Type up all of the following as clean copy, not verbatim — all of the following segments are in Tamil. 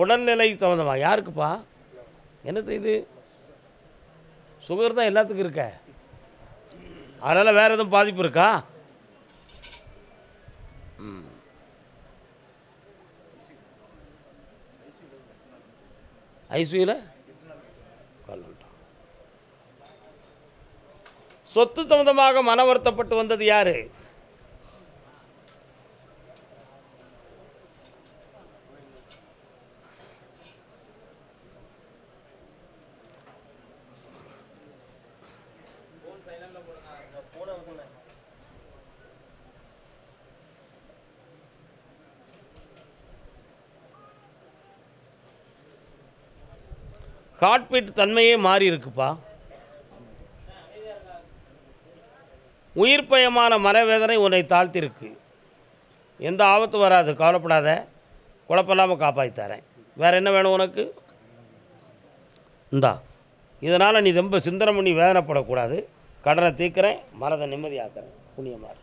உடல்நிலை சம்மந்தமாக யாருக்குப்பா? என்ன செய்யுது? சுகர் தான் எல்லாத்துக்கும் இருக்க. அதனால் வேறு எதுவும் பாதிப்பு இருக்கா? ஐசியூவில் சொத்து சம்பந்தமாக மன வருத்தப்பட்டு வந்தது யாரு? ஹார்ட் பீட் தன்மையே மாறி இருக்குப்பா. உயிர் பயமான மனவேதனை உன்னை தாழ்த்திருக்கு. எந்த ஆபத்து வராது, கவலைப்படாத. குழப்பமில்லாமல் காப்பாற்றித்தரேன். வேறு என்ன வேணும் உனக்கு? இந்தா, இதனால் நீ ரொம்ப சிந்தனை பண்ணி வேதனைப்படக்கூடாது. கடனை தீர்க்கிறேன், மனதை நிம்மதியாக்குறேன். புண்ணியமாக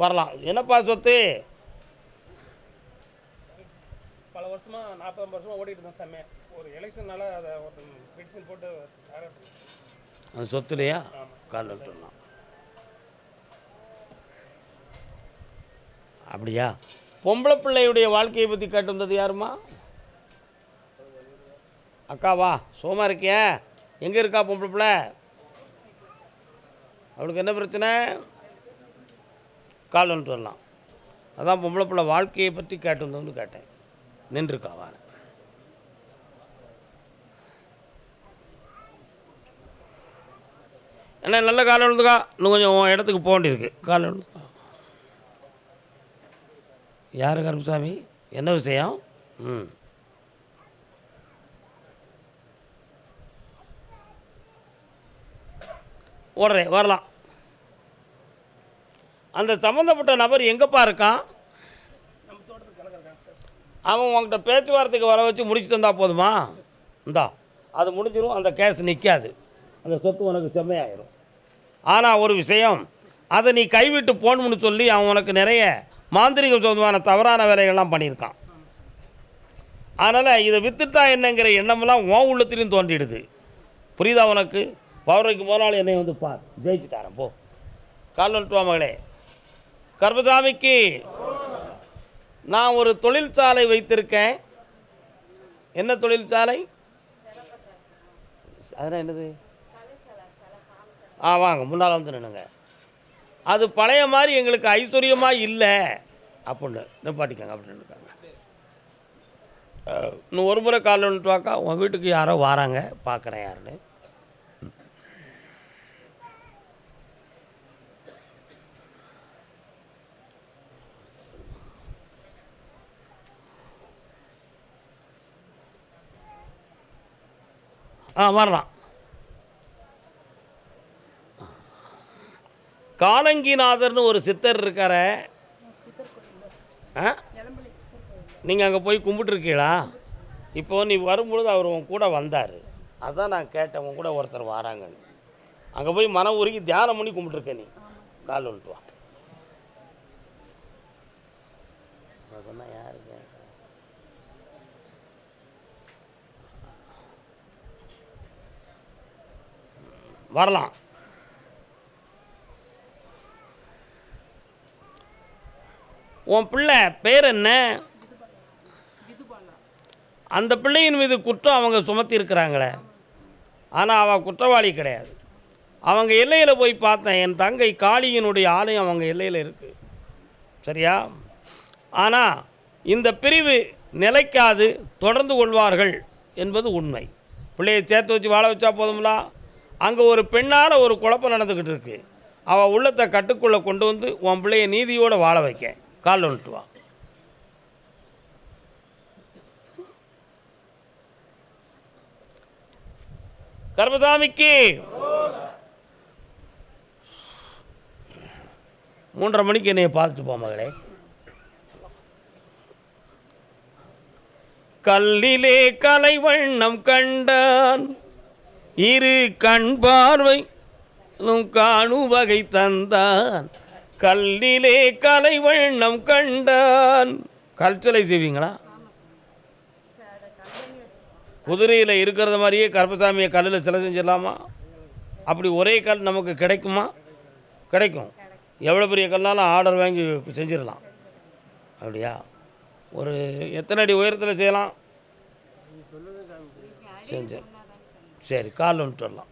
வரலாம். என்னப்பா சொத்து? பல வருஷமாக 40 வருஷமாக ஓடிட்டு இருந்தேன் சாமி. ஒரு எலெக்ஷனால் அதை ஒரு பெட்டிஷன் போட்டு அந்த சொத்துலையா கால் விட்டுடலாம். அப்படியா? பொம்பளை பிள்ளையுடைய வாழ்க்கையை பற்றி கேட்டு வந்தது யாருமா? அக்காவா? சோமா இருக்கியா? எங்கே இருக்கா பொம்பளை பிள்ளை? அவளுக்கு என்ன பிரச்சனை? கால் வந்துட்டு வரலாம். அதான் பொம்பளை பிள்ளை வாழ்க்கையை பற்றி கேட்டு வந்தோன்னு கேட்டேன். நின்றுருக்காவா? என்ன நல்ல காலம் விழுந்துக்கா. இன்னும் கொஞ்சம் இடத்துக்கு போக வேண்டியிருக்கு. காலம் விழுந்துக்கா. யார் கருப்புசாமி? என்ன விஷயம்? ஓடுறேன், வரலாம். அந்த சம்மந்தப்பட்ட நபர் எங்கேப்பா இருக்கான்? அவன் உங்கள்கிட்ட பேச்சுவார்த்தைக்கு வர வச்சு முடிச்சு தந்தா போதுமா? இந்தா, அது முடிஞ்சிடும். அந்த கேஸ் நிற்காது. அந்த சொத்து உனக்கு செம்மையாயிரும். ஆனால் ஒரு விஷயம், அதை நீ கைவிட்டு போகணும்னு சொல்லி அவன் உனக்கு நிறைய மாந்திரிக சொந்தமான தவறான வேலைகள்லாம் பண்ணியிருக்கான். அதனால் இதை வித்துட்டா என்னங்கிற எண்ணமெல்லாம் உன் உள்ளத்திலையும் தோன்றிடுது. புரியுதா உனக்கு? பௌர்ணமிக்கு போனாலும் என்னை வந்து பார், ஜெயிச்சு தரேன். போ, கால் வந்துட்டுவா மகளே. கர்பசாமிக்கு நான் ஒரு தொழிற்சாலை வைத்திருக்கேன். என்ன தொழிற்சாலை? அதெல்லாம் என்னது? வாங்க முன்னால் வந்து நின்னுங்க. அது பழைய மாதிரி எங்களுக்கு ஐஸ்வர்யமாக இல்லை அப்படின்னு நிப்பாட்டிக்காங்க. அப்படின்னு இருக்காங்க. இன்னும் ஒரு முறை காலில் வந்துட்டு வாக்கா. உன் வீட்டுக்கு யாரோ வராங்க, பார்க்குறேன் யாருன்னு. வரலாம். காலங்கிநாதர்னு ஒரு சித்தர் இருக்கார. நீங்கள் அங்கே போய் கும்பிட்டுருக்கீங்களா? இப்போது நீ வரும்பொழுது அவர் உன் கூட வந்தார். அதான் நான் கேட்டேன், உன் கூட ஒருத்தர் வராங்கன்னு. அங்கே போய் மனம் உருகி தியானம் பண்ணி கும்பிட்டுருக்க. நீ கால் வந்துட்டு வா. நான் சொன்னேன் யாருக்கு? வரலாம். உன் பிள்ளை பேர் என்ன? அந்த பிள்ளையின் மீது குற்றம் அவங்க சுமத்தி இருக்கிறாங்களே, ஆனால் அவள் குற்றவாளி கிடையாது. அவங்க எல்லையில் போய் பார்த்தேன். என் தங்கை காளியினுடைய ஆலயம் அவங்க எல்லையில் இருக்குது. சரியா? ஆனால் இந்த பிரிவு நிலைக்காது, தொடர்ந்து கொள்வார்கள் என்பது உண்மை. பிள்ளையை சேர்த்து வச்சு வாழ வச்சா போதும்லா. அங்கே ஒரு பெண்ணால் ஒரு குழப்பம் நடந்துக்கிட்டு இருக்கு. அவள் உள்ளத்தை கட்டுக்குள்ளே கொண்டு வந்து உன் பிள்ளையை நீதியோடு வாழ வைக்க. கால் வந்துட்டு வா. கர்மசாமிக்கு 3:30 மணிக்கு என்னைய பார்த்துட்டு போ மகளே. கல்லிலே கலை வண்ணம் கண்டான், இரு கண் பார்வை காணும் வகை தந்தான். கல்லிலே கலை வண்ணம் கண்டான். கல்ச்சலை செய்வீங்களா? குதிரையில் இருக்கிறத மாதிரியே கருப்பசாமியை கல்லில் சிலை செஞ்சிடலாமா? அப்படி ஒரே கல் நமக்கு கிடைக்குமா? கிடைக்கும். எவ்வளோ பெரிய கல்லாலும் ஆர்டர் வாங்கி செஞ்சிடலாம். அப்படியா? ஒரு எத்தனை அடி உயரத்தில் செய்யலாம்? செஞ்சு சரி, கால் வந்துட்டு வரலாம்.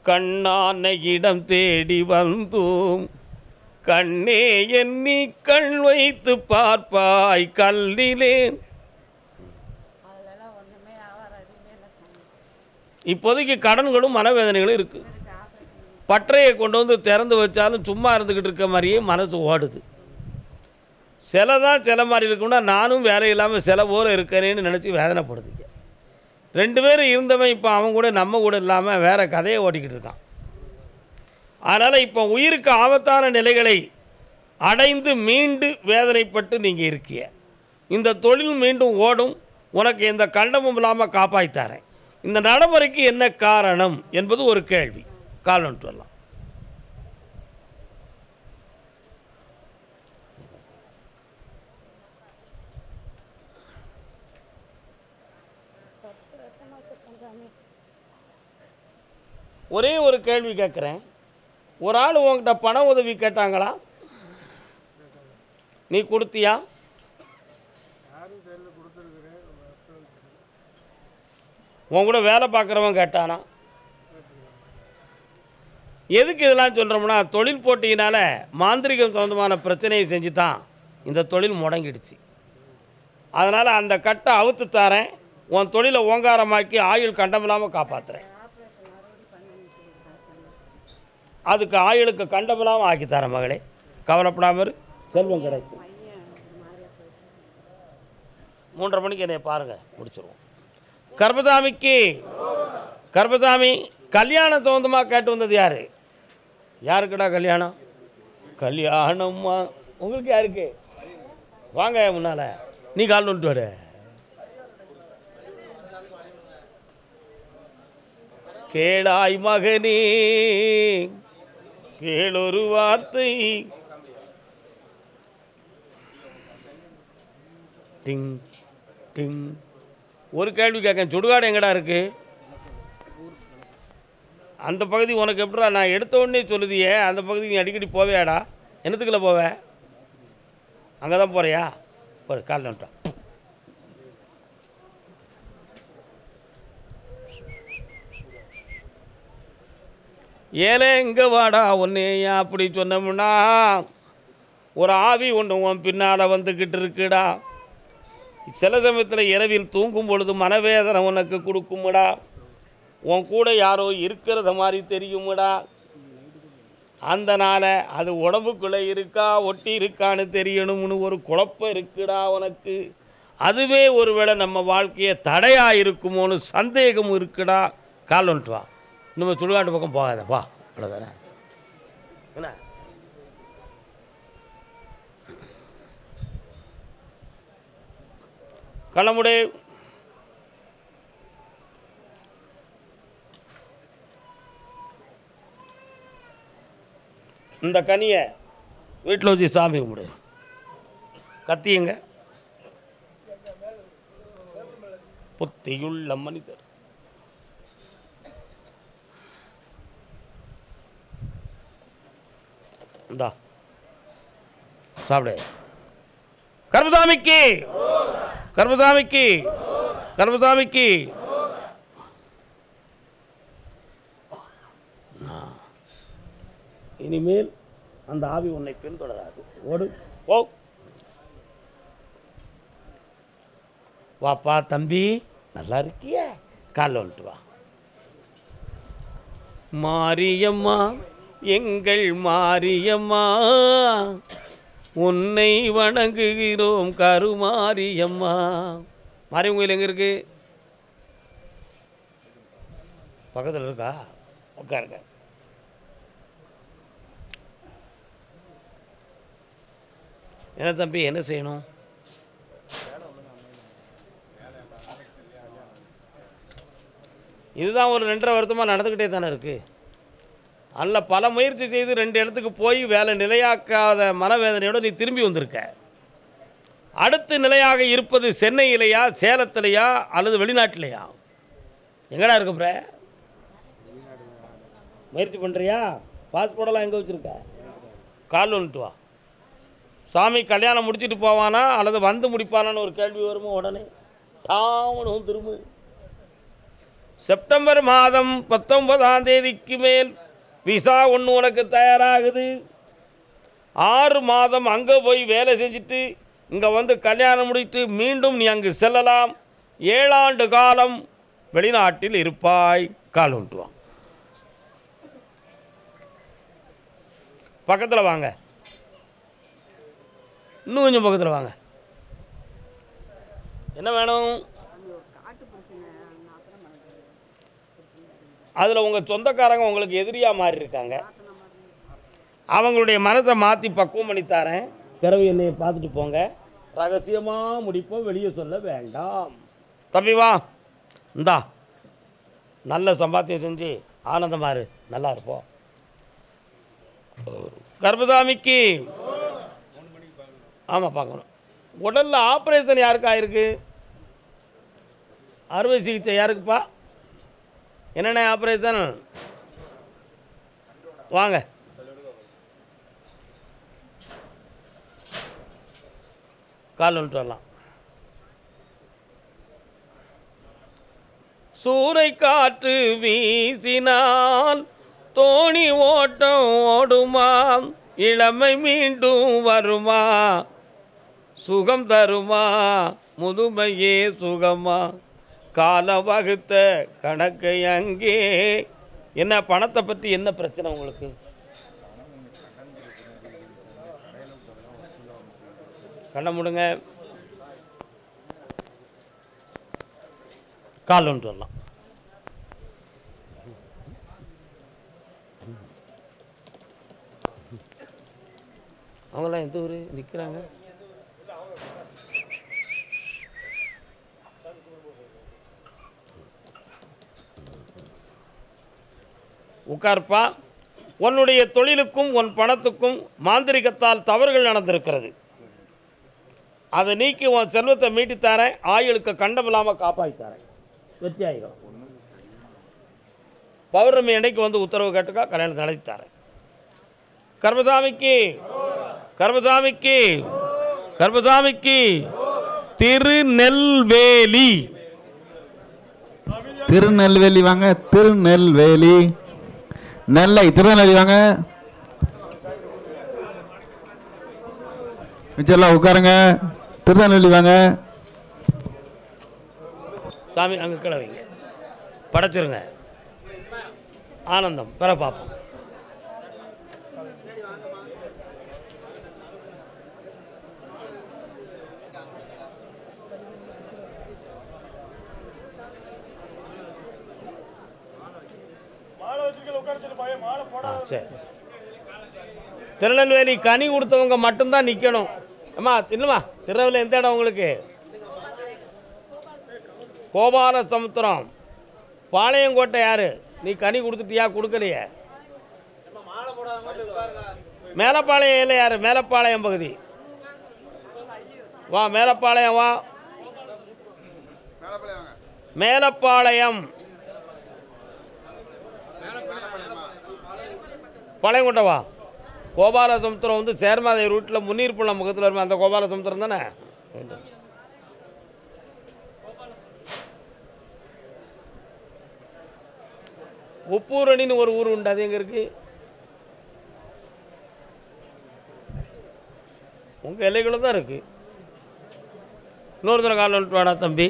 கண்ணான இடம் தேடி வந்தோம், கண்ணே எண்ணி கண் வைத்து பார்ப்பாய் கல்லிலே. இப்போதைக்கு கடன்களும் மனவேதனைகளும் இருக்குது. பற்றையை கொண்டு வந்து திறந்து வச்சாலும் சும்மா இருந்துக்கிட்டு இருக்க மாதிரியே மனசு ஓடுது. சிலை தான் சிலை மாதிரி இருக்கும்னா நானும் வேலை இல்லாமல் சிலை போல இருக்கிறேன்னு நினச்சி வேதனைப்படுதுங்க. 2 பேரும் இருந்தவன் இப்போ அவன் கூட நம்ம கூட இல்லாமல் வேறு கதையை ஓட்டிக்கிட்டு இருக்கான். அதனால் இப்போ உயிருக்கு ஆபத்தான நிலைகளை அடைந்து மீண்டு வேதனைப்பட்டு நீங்கள் இருக்கிய இந்த தொழில் மீண்டும் ஓடும், உனக்கு எந்த கண்டமும் இல்லாமல் காப்பாற்றித்தரேன். இந்த நடைமுறைக்கு என்ன காரணம் என்பது ஒரு கேள்வி. கால் வந்துட்டு வரலாம். ஒரே ஒரு கேள்வி கேட்குறேன். ஒரு ஆள் உங்ககிட்ட பண உதவி கேட்டாங்களா? நீ கொடுத்தியா? உன் கூட வேலை பார்க்குறவன் கேட்டானா? எதுக்கு இதெல்லாம் சொல்கிறோம்னா, தொழில் போட்டியினால் மாந்திரிகம் சம்மந்தமான பிரச்சனையை செஞ்சு தான் இந்த தொழில் முடங்கிடுச்சு. அதனால் அந்த கட்டை அவுத்து தரேன், உன் தொழிலை ஓங்காரமாக்கி ஆயுள் கண்டமில்லாமல் காப்பாற்றுறேன். அதுக்கு ஆயுளுக்கு கண்டமில்லாமல் ஆக்கி தரேன் மகளே, கவலைப்படாமல் செல்வம் கிடைக்கும். 3:30 மணிக்கு என்னை பாருங்கள், முடிச்சிருவோம். கர்பசாமி கல்யாணம் சம்பந்தமாக கேட்டு வந்தது யார்? யாருக்குடா கல்யாணம்? கல்யாணம்மா உங்களுக்கு யாருக்கு? வாங்க முன்னால், நீ கால் வந்துட்டு வர. கேளாய் மகனே கேளொரு வார்த்தை, டிங் டிங். ஒரு கேள்வி கேட்க, சுடுகாடு எங்கடா இருக்கு? அந்த பகுதி உனக்கு எப்படா? நான் எடுத்த உடனே சொல்லுதியே, அந்த பகுதி நீ அடிக்கடி போவேடா? என்னத்துக்குள்ள போவே? அங்கே தான் போகிறியா? ஒரு கால் நட்டா. ஏலே எங்கே வாடா ஒன்னேயா அப்படி சொன்னோம்னா, ஒரு ஆவி ஒன்று உன் பின்னால் வந்துக்கிட்டு இருக்குடா. சில சமயத்தில் இரவில் தூங்கும் பொழுது மனவேதனை உனக்கு கொடுக்கும்டா. உன் கூட யாரோ இருக்கிறத மாதிரி தெரியும்டா. அந்த நாளை அது உடம்புக்குள்ளே இருக்கா ஒட்டி இருக்கான்னு தெரியணும்னு ஒரு குழப்பம் இருக்குடா உனக்கு. அதுவே ஒருவேளை நம்ம வாழ்க்கையை தடையாக இருக்குமோன்னு சந்தேகம் இருக்குடா. கால் வந்துட்டு வா, இன்னும் சுடுகாட்டு பக்கம் போகாதப்பா. அவ்வளோதானே என்ன? கண்ணமுடே. இந்த கனியை வீட்டில் வச்சு சாமி கும்பிடு. கத்தியுங்க. புத்தியுள்ள மனிதர். இந்தா சாப்பிடு. கர்பசாமிக்கு கர்பசாமிக்கு கர்பசாமிக்கு. இனிமேல் அந்த ஆவி உன்னை பின்தொடராது. ஓடு ஓ. வாப்பா தம்பி, நல்லா இருக்கிய? காலைல வந்துட்டு வா. மாரியம்மா எங்கள் மாரியம்மா, உன்னை வணங்குகிறோம் கருமாரியம்மா. மாரியம்மன் கோயில் எங்கே இருக்கு? பக்கத்தில் இருக்கா? உட்காருங்க. என்ன தம்பி, என்ன செய்யணும்? இதுதான் ஒரு 2.5 வருஷமாக நடந்துக்கிட்டே தானே இருக்குது. அதில் பல முயற்சி செய்து 2 இடத்துக்கு போய் வேலை நிலையாக்காத மனவேதனையோடு நீ திரும்பி வந்திருக்க. அடுத்த நிலையாக இருப்பது சென்னையிலையா, சேலத்திலையா அல்லது வெளிநாட்டிலையா? எங்கடா இருக்கு ப்ரே? முயற்சி பண்ணுறியா? பாஸ்போர்ட்டெல்லாம் எங்கே வச்சுருக்க? கால் வந்துட்டு வா. சாமி கல்யாணம் முடிச்சுட்டு போவானா அல்லது வந்து முடிப்பானான்னு ஒரு கேள்வி வருமோ, உடனே டாமனும் திரும்ப. செப்டம்பர் மாதம் 19ஆம் தேதிக்கு மேல் விசா ஒன்று உனக்கு தயாராகுது. 6 மாதம் அங்கே போய் வேலை செஞ்சுட்டு இங்கே வந்து கல்யாணம் முடித்து மீண்டும் நீ அங்கு செல்லலாம். 7 ஆண்டு காலம் வெளிநாட்டில் இருப்பாய். கால் வந்துட்டு பக்கத்தில் வாங்க, இன்னும் கொஞ்சம் பக்கத்தில் வாங்க. என்ன வேணும்? அதில் உங்கள் சொந்தக்காரங்க உங்களுக்கு எதிரியாக மாறி இருக்காங்க. அவங்களுடைய மனத்தை மாற்றி பக்குவம் பண்ணித்தாரேன். பிறகு என்னை பார்த்துட்டு போங்க. ரகசியமாக முடிப்போம், வெளியே சொல்ல வேண்டாம். தம்பி வா, இந்தா நல்ல சம்பாத்தியம் செஞ்சு ஆனந்தமாக இரு, நல்லா இருப்போம். கர்ப்பசாமிக்கு ஆமாம் பார்க்கணும். உடலில் ஆப்ரேஷன் யாருக்கு ஆயிருக்கு? அறுவை சிகிச்சை யாருக்குப்பா? என்னென்ன ஆப்ரேஷன்? வாங்க. கால் வந்துட்டு வரலாம். சூறை காற்று வீசினால் தோணி ஓட்டம் ஓடுமா, இளமை மீண்டும் வருமா, சுகம் தருமா, முதுமையே சுகமா, கால வகுத்த கணக்கை அங்கே. என்ன பணத்தை பற்றி என்ன பிரச்சனை உங்களுக்கு? கண்ண முடுங்க. கால் ஒன்று வரலாம். அவங்களாம் எந்த ஊர் நிற்கிறாங்க? உட்கார்ப்பா. உன்னுடைய தொழிலுக்கும் உன் பணத்துக்கும் மாந்திரிகத்தால் தவறுகள் நடந்திருக்கிறது. அதை நீக்கி உன் செல்வத்தை மீட்டித்தாரேன். ஆயுளுக்கு கண்டம் இல்லாமல் காப்பாற்றித்தாரேன். வெற்றி ஆகிடும். பௌர்ணமி அன்னைக்கு வந்து உத்தரவு கேட்டுக்கா, கல்யாணத்தை நடத்தித்தாரேன். கர்ப்பசாமிக்கு கர்ப்பசாமிக்கு கர்ப்பசாமிக்கு திருநெல்வேலி. திருநெல்வேலி வாங்க. திருநெல்வேலி நெல்லை. திருநெல்வேலி வாங்க. மிச்சம் உட்காருங்க. திருநெல்வேலி வாங்க. சாமி அங்கே கீழே வைங்க, படைச்சிருங்க. ஆனந்தம் பெற பார்ப்போம். சரி, திருநெல்வேலி கனி கொடுத்தவங்க மட்டும்தான் நிற்கணும். அம்மா இன்னுமா திருநெல்வேலி எந்த இடம் உங்களுக்கு? கோபால சமுத்திரம். பாளையங்கோட்டை யாரு? நீ கனி கொடுத்துட்டியா? கொடுக்கலையே. மேலப்பாளையம் இல்லை யாரு? மேலப்பாளையம் பகுதி வா. மேலப்பாளையம் வா. மேலப்பாளையம் பாளையங்கோட்டை வா. கோபால சமுத்திரம் வந்து சேர்மாதை ரூட்டில் முன்னீர்பள்ளம் முகத்தில் வருமா? அந்த கோபால சமுத்திரம் தானே. உப்பூரணின்னு ஒரு ஊர் உண்டு, அது எங்கே இருக்குது? உங்கள் எல்லைக்குள்ள தான் இருக்குது. இன்னொரு தடவை கால் வந்துட்டு வாடா தம்பி.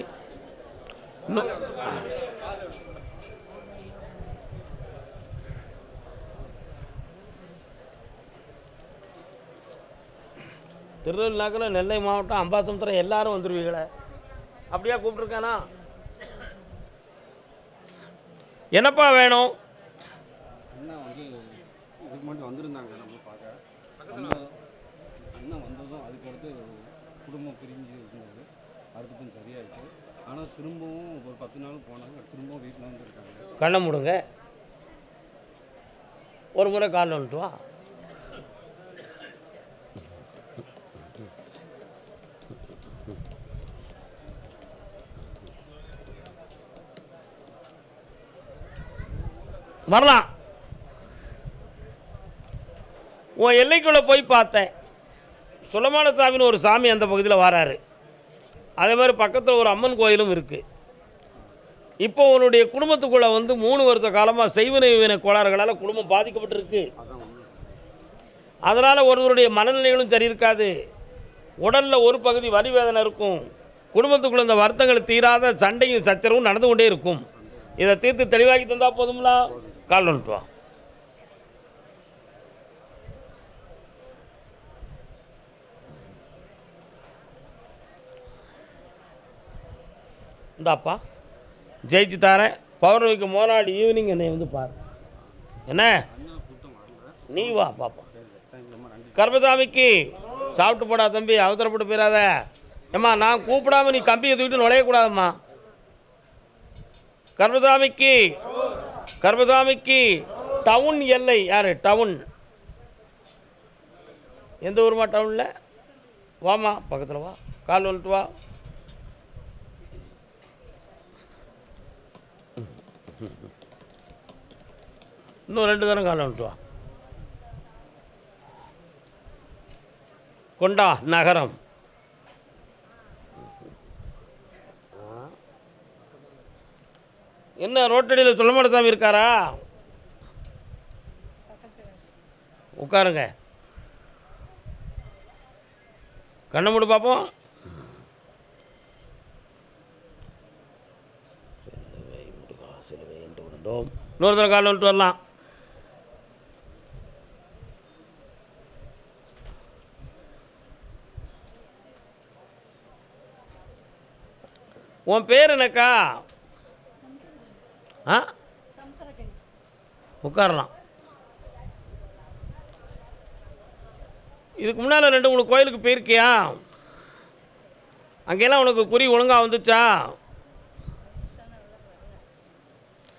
திருநெல்வேலினாக்கில் நெல்லை மாவட்டம் அம்பாசமுத்திரம் எல்லாரும் வந்துடுவீங்களே. அப்படியா கூப்பிட்ருக்கானா? என்னப்பா வேணும்? அண்ணா வந்து இதுக்கு மட்டும் வந்திருந்தாங்க நம்ம பார்க்க. அண்ணன் வந்ததும் அதுக்கடுத்து குடும்பம் பிரிஞ்சு இருந்தது. அடுத்ததும் சரியாயிடுச்சு. ஆனால் திரும்பவும் ஒரு 10 நாள் போனாங்க. திரும்பவும் வீட்டில் வந்துருக்காங்க. கண்ணை மூடுங்க. ஒரு முறை கால் வந்துட்டு வா. வரலாம். உன் எல்லைக்குள்ளே போய் பார்த்தேன். சுலமான சாமின்னு ஒரு சாமி அந்த பகுதியில் வராரு. அதே மாதிரி பக்கத்தில் ஒரு அம்மன் கோயிலும் இருக்குது. இப்போ உன்னுடைய குடும்பத்துக்குள்ளே வந்து 3 வருஷ காலமாக செய்வினை கோளாறுகளால் குடும்பம் பாதிக்கப்பட்டிருக்கு. அதனால் ஒருவருடைய மனநிலைகளும் சரி இருக்காது. உடலில் ஒரு பகுதி வலி வேதனை இருக்கும். குடும்பத்துக்குள்ள இந்த வருத்தங்கள் தீராத சண்டையும் சச்சரவும் நடந்து கொண்டே இருக்கும். இதை தீர்த்து தெளிவாக்கி தந்தால் போதும்ல. கால் வந்துட்டு வா. இந்தாப்பா ஜெயிச்சு தாரேன். பௌர்ணமிக்கு மோனாள் ஈவினிங் என்னை வந்து பாரு. என்ன நீ வா பாப்பா. கர்மசாமிக்கு சாப்பிட்டு போடா தம்பி, அவசரப்பட்டு போயிடாத. ஏம்மா நான் கூப்பிடாம நீ கம்பியை தூக்கிட்டு நுழையக்கூடாதம்மா. கர்மசாமிக்கு டவுன் எல்லை யார்? டவுன் எந்த ஊருமா? டவுனில் வாமா, பக்கத்தில் வா, கால் வந்துட்டு வா. இன்னும் 2 தரம் கால் வந்துட்டு வா. கொண்டா நகரம். என்ன ரோட்டடியில் சுலமான சாமி இருக்காரா? உட்காருங்க. கண்ணை மூடி பார்ப்போம். சிலுவை என்று விழுந்தோம். இன்னொரு தடவை கால் வந்துட்டு வரலாம். உன் பேர் என்னக்கா? ஆ, உட்காரலாம். இதுக்கு முன்னால் 2-3 கோயிலுக்கு போயிருக்கியா? அங்கெல்லாம் உனக்கு குறி ஒழுங்காக வந்துச்சா?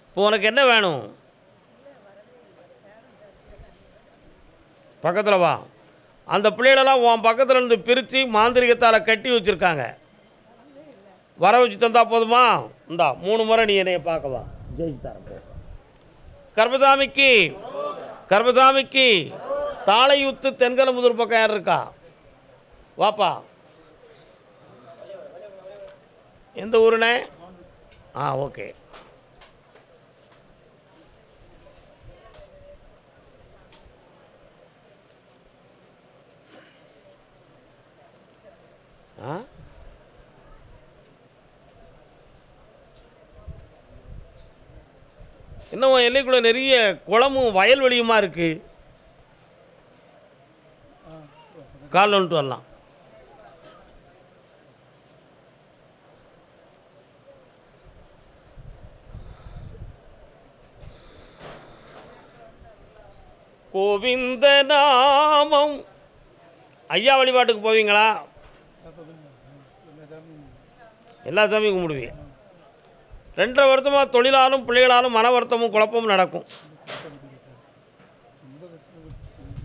இப்போ உனக்கு என்ன வேணும்? பக்கத்தில் வா. அந்த பிள்ளைகளெல்லாம் உன் பக்கத்தில் இருந்து பிரித்து மாந்திரிகத்தால் கட்டி வச்சுருக்காங்க. வர வச்சு தந்தா போதுமா? இந்தா 3 முறை நீ என்னைய பார்க்கவா. ஜெயிச்சு தரப்போ. கர்மசாமிக்கு தாளையுத்து தென்கலமுதூர் பக்கம் யார் இருக்கா? வாப்பா. எந்த ஊருண்ணே? ஓகே. இன்னும் எல்லைக்குள்ளே நிறைய குளமும் வயல்வெளியுமா இருக்குது. கால் வந்துட்டு வரலாம். கோவிந்த நாமம். ஐயா வழிபாட்டுக்கு போவீங்களா? எல்லா சாமியும் கும்பிடுவீங்க. 2.5 வருஷமாக தொழிலாலும் பிள்ளைகளாலும் மன வருத்தமும் குழப்பமும் நடக்கும்.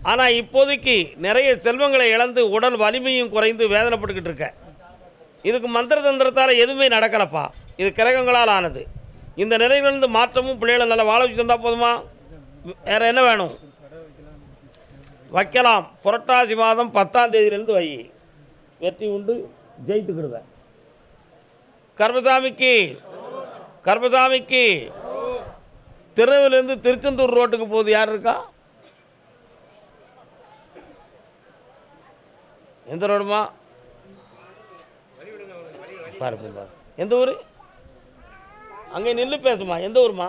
ஆனால் இப்போதைக்கு நிறைய செல்வங்களை இழந்து உடல் வலிமையும் குறைந்து வேதனைப்பட்டுக்கிட்டு இருக்க. இதுக்கு மந்திர தந்திரத்தால் எதுவுமே நடக்கலப்பா. இது கிரகங்களால் ஆனது. இந்த நிலையிலிருந்து மாற்றமும் பிள்ளைகளை நல்லா வாழ வச்சு தந்தால் போதுமா? வேறு என்ன வேணும்? வைக்கலாம். புரட்டாசி மாதம் 10ஆம் தேதியிலேருந்து வை. வெற்றி உண்டு, ஜெயித்துக்கிடுவேன். கர்மசாமிக்கு திருவிலேருந்து திருச்செந்தூர் ரோட்டுக்கு போகுது. யார் இருக்கா? எந்த ரோடுமா? பாரு. எந்த ஊர்? அங்கே நின்று பேசுமா. எந்த ஊருமா?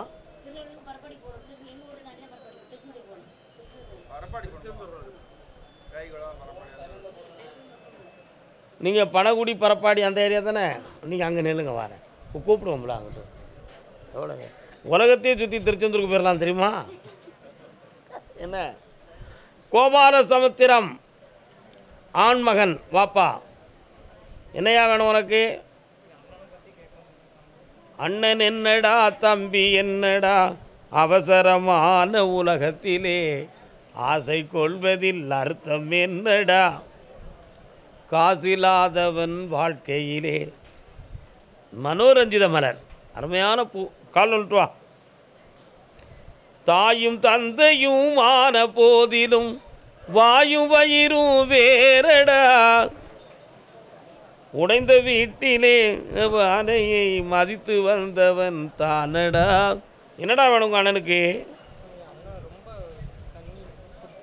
நீங்கள் பனகுடி பரப்பாடி அந்த ஏரியா தானே? நீங்கள் அங்கே நில்லுங்க, வரேன். கூப்பிடுவோம்ல அங்கிட்டு. எவ்வளோங்க உலகத்தையே சுற்றி திருச்செந்தூருக்கு போயிடலாம் தெரியுமா? என்ன கோபால சமுத்திரம் ஆண்மகன் வாப்பா. என்னையா வேணும் உனக்கு? அண்ணன் என்னடா, தம்பி என்னடா, அவசரமான உலகத்திலே ஆசை கொள்வதில் அர்த்தம் என்னடா, காசில்லாதவன் வாழ்க்கையிலே. மனோரஞ்சித மலர், அருமையான பூ. கால் வந்துட்டு வா. தாயும் தந்தையும் ஆன போதிலும் வாயும் வயிறும் வேறடா, உடைந்த வீட்டிலே அணையை மதித்து வந்தவன் தானடா. என்னடா வேணும் உங்கள் அண்ணனுக்கு?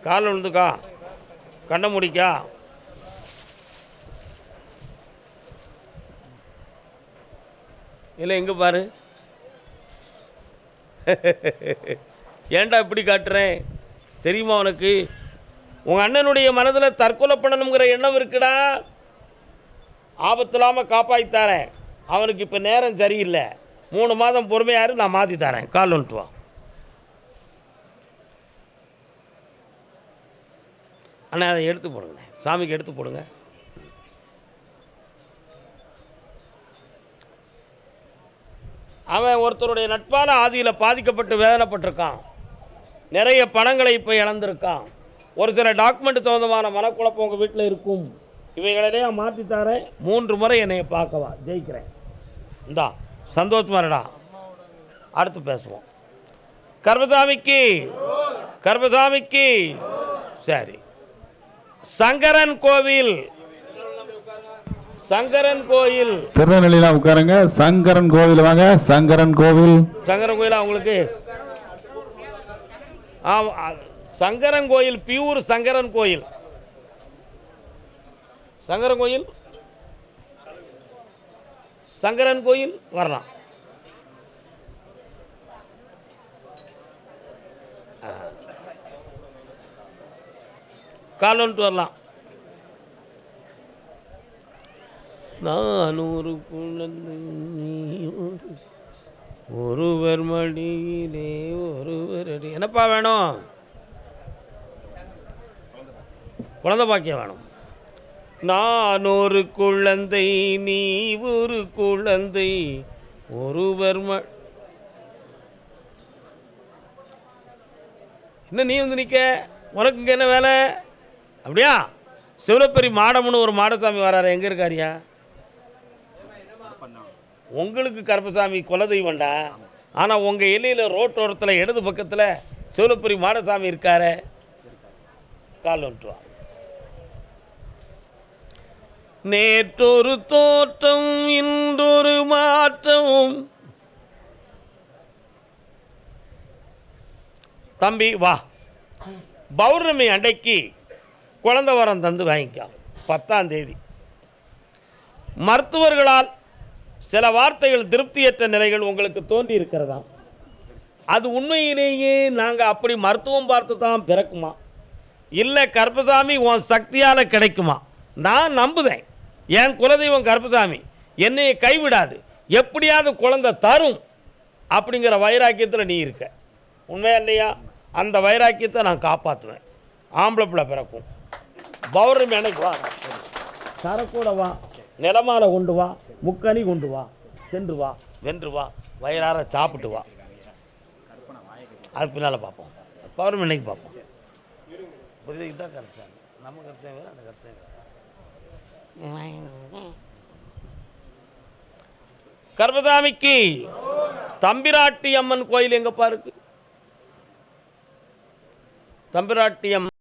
கால் விழுந்துக்கா, கண்ணை முடிக்கா, இல்லை எங்கே பாரு. ஏன்டா இப்படி காட்டுறேன் தெரியுமா உனக்கு? உங்கள் அண்ணனுடைய மனதில் தற்கொலை பண்ணணுங்கிற எண்ணம் இருக்குடா. ஆபத்து இல்லாமல் காப்பாற்றித்தாரேன். அவனுக்கு இப்போ நேரம் சரியில்லை, 3 மாதம் பொறுமையாரு, நான் மாற்றி தரேன். கால் வந்துட்டு வா. அண்ணா அதை எடுத்து போடுங்கண்ணே, சாமிக்கு எடுத்து போடுங்க. அவன் ஒருத்தருடைய நட்பால் ஆதியில் பாதிக்கப்பட்டு வேதனைப்பட்டிருக்கான். நிறைய பணங்களை இப்போ இழந்திருக்கான். ஒரு சில டாக்குமெண்ட் சம்மந்தமான மனக்குழப்பம் உங்கள் வீட்டில் இருக்கும். இவைகளே மாற்றித்தாரேன். 3 முறை என்னை பார்க்கவா, ஜெயிக்கிறேன். இந்தா சந்தோஷமா இருடா. அடுத்து பேசுவோம். கர்மசாமிக்கு, கர்மசாமிக்கு. சரி, சங்கரன் கோவில், சங்கரன் கோயில். திருநெல்வேலியில் உட்காருங்க. சங்கரன் கோவில் வாங்க. சங்கரன் கோவில். சங்கரன் கோயில் அவங்களுக்கு சங்கரன் கோயில் பியூர் சங்கரன் கோயில். சங்கரன் கோயில், சங்கரன் கோயில் வரலாம். கால் வந்துட்டு வரலாம். நான் ஒரு குழந்தை, ஒருவர் மடியிலே ஒருவர் அடி. என்னப்பா வேணும்? குழந்தை பாக்கியம் வேணும். நான் ஒரு குழந்தை, நீ ஒரு குழந்தை, ஒருவர் என்ன நீ வந்து நிற்க? உனக்கு இங்கே என்ன வேலை? அப்படியா? சிவலப்பெரி மாடம்னு ஒரு மாடசாமி வராரு, எங்கே இருக்காரியா? உங்களுக்கு கருப்பசாமி குலதெய்வண்டா. ஆனால் உங்கள் எல்லையில் ரோட்டோரத்தில் இடது பக்கத்தில் சிவலப்பெரி மாடசாமி இருக்காரு. கால் வந்துட்டு வா. நேற்றொரு தோற்றம் இன்றொரு மாற்றம். தம்பி வா, பௌர்ணமி அன்றைக்கு குழந்தை வரம் தந்து வாங்கிக்கோ. 10ஆம் தேதி மருத்துவர்களால் சில வார்த்தைகள் திருப்தியற்ற நிலைகள் உங்களுக்கு தோன்றி இருக்கிறதா? அது உண்மையிலேயே நாங்கள் அப்படி மருத்துவம் பார்த்து தான் பிறக்குமா, இல்லை கருப்பசாமி உன் சக்தியால் கிடைக்குமா? நான் நம்புதேன். என் குலதெய்வம் கருப்பசாமி என்னையை கைவிடாது, எப்படியாவது குழந்தை தரும் அப்படிங்கிற வைராக்கியத்தில் நீ இருக்க. உண்மையா இல்லையா? அந்த வைராக்கியத்தை நான் காப்பாற்றுவேன். ஆம்பளை பிள்ளை பிறக்கும். பௌர்ணமி அன்னைக்கு வா, சரக்கூட வா, நிலமாலை கொண்டு வா, முக்கணி கொண்டு வா, சென்று வா, வென்று வா, வயிறார சாப்பிட்டு வா. அது பின்னால் பார்ப்போம். பௌர்ணமி அன்னைக்கு பார்ப்போம். புரியுது தான் கரெக்டாக. நம்ம கருத்தையும் வேறு, அந்த கருத்தையும் வேறு. கர்மசாமிக்கு தம்பிராட்டி அம்மன் கோயில் எங்கப்பா இருக்கு? தம்பிராட்டி அம்மன்